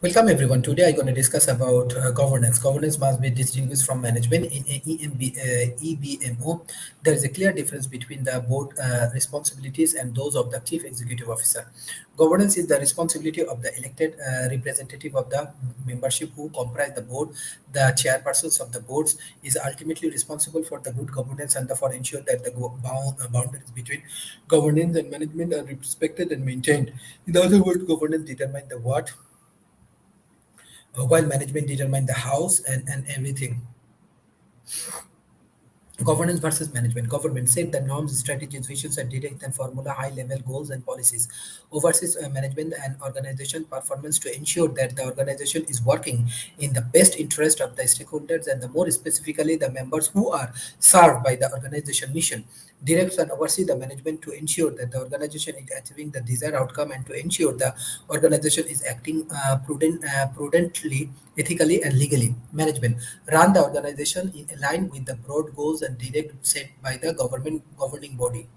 Welcome everyone. Today I'm going to discuss about governance. Governance must be distinguished from management. In EBMO, there is a clear difference between the board responsibilities and those of the chief executive officer. Governance is the responsibility of the elected representative of the membership who comprise the board. The chairpersons of the boards is ultimately responsible for the good governance and for ensure that the boundaries between governance and management are respected and maintained. In other words, governance determines the what while management determine the house and everything. Governance versus management. Government set the norms, strategies, visions, and direct and formula high-level goals and policies. Oversees management and organization performance to ensure that the organization is working in the best interest of the stakeholders and the more specifically the members who are served by the organization mission. Directs and oversee the management to ensure that the organization is achieving the desired outcome and to ensure the organization is acting prudently, ethically, and legally. Management run the organization in line with the broad goals and direct set by the government governing body.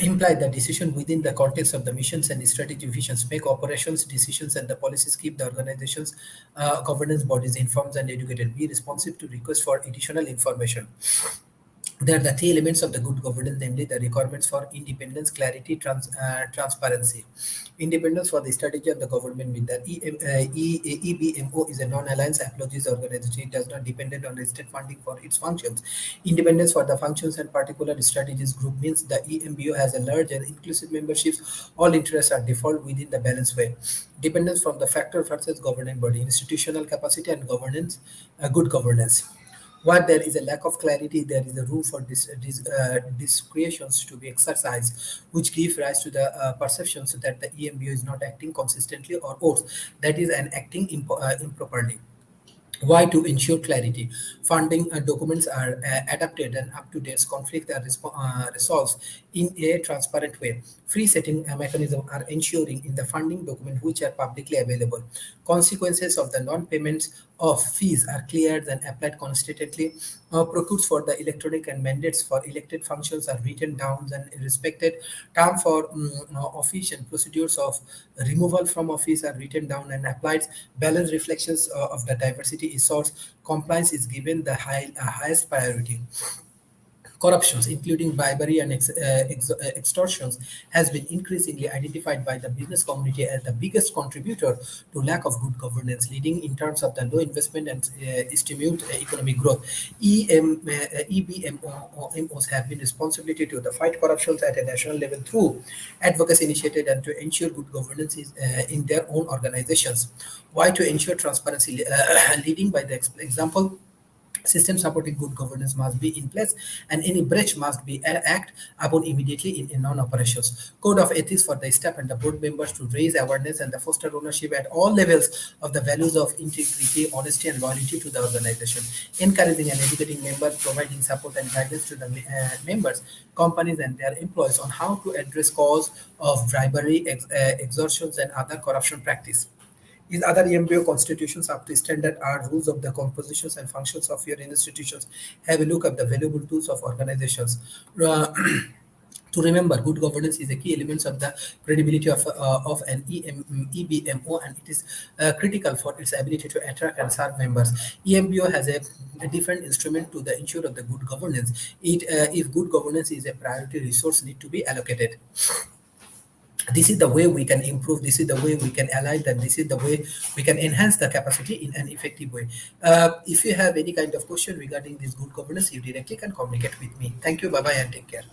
Imply the decision within the context of the missions and strategy visions, make operations decisions and the policies, keep the organization's governance bodies informed and educated, be responsive to requests for additional information. There are the three elements of the good governance, namely the requirements for independence, clarity, transparency. Independence for the strategy of the government with the EBMO is a non-alliance apologies organization. It does not depend on the state funding for its functions. Independence for the functions and particular strategies group means the EMBO has a large and inclusive memberships. All interests are default within the balanced way. Dependence from the factor versus governing body, institutional capacity and governance, good governance. Where there is a lack of clarity, there is a room for discretions to be exercised, which give rise to the perceptions that the EMBO is not acting consistently or that is an acting improperly. Why? To ensure clarity. Funding documents are adapted and up to date. Conflict are resolved in a transparent way. Free setting mechanism are ensuring in the funding document which are publicly available. Consequences of the non-payments of fees are cleared and applied consistently. Procures for the electronic and mandates for elected functions are written down and respected. Term for office and procedures of removal from office are written down and applied. Balance reflections of the diversity is source. Compliance is given the highest priority. Corruptions, including bribery and extortions, has been increasingly identified by the business community as the biggest contributor to lack of good governance, leading in terms of the low investment and stimulate economic growth. EBMOs have been responsibility to the fight corruptions at a national level through advocacy initiated and to ensure good governance in their own organizations. Why? To ensure transparency, leading by the example. System supporting good governance must be in place, and any breach must be act upon immediately in non-operations. Code of ethics for the staff and the board members to raise awareness and the foster ownership at all levels of the values of integrity, honesty, and loyalty to the organization. Encouraging and educating members, providing support and guidance to the members, companies, and their employees on how to address cause of bribery, extortions, and other corruption practice. Is other MBO constitutions up to standard are rules of the compositions and functions of your institutions. Have a look at the valuable tools of organizations. To remember, good governance is a key element of the credibility of an EBMO, and it is critical for its ability to attract and serve members. EMBO has a different instrument to the ensure of the good governance. If good governance is a priority resource, need to be allocated. This is the way we can improve, this is the way we can align, and this is the way we can enhance the capacity in an effective way. If you have any kind of question regarding this good governance, you directly can communicate with me. Thank you. Bye bye and take care.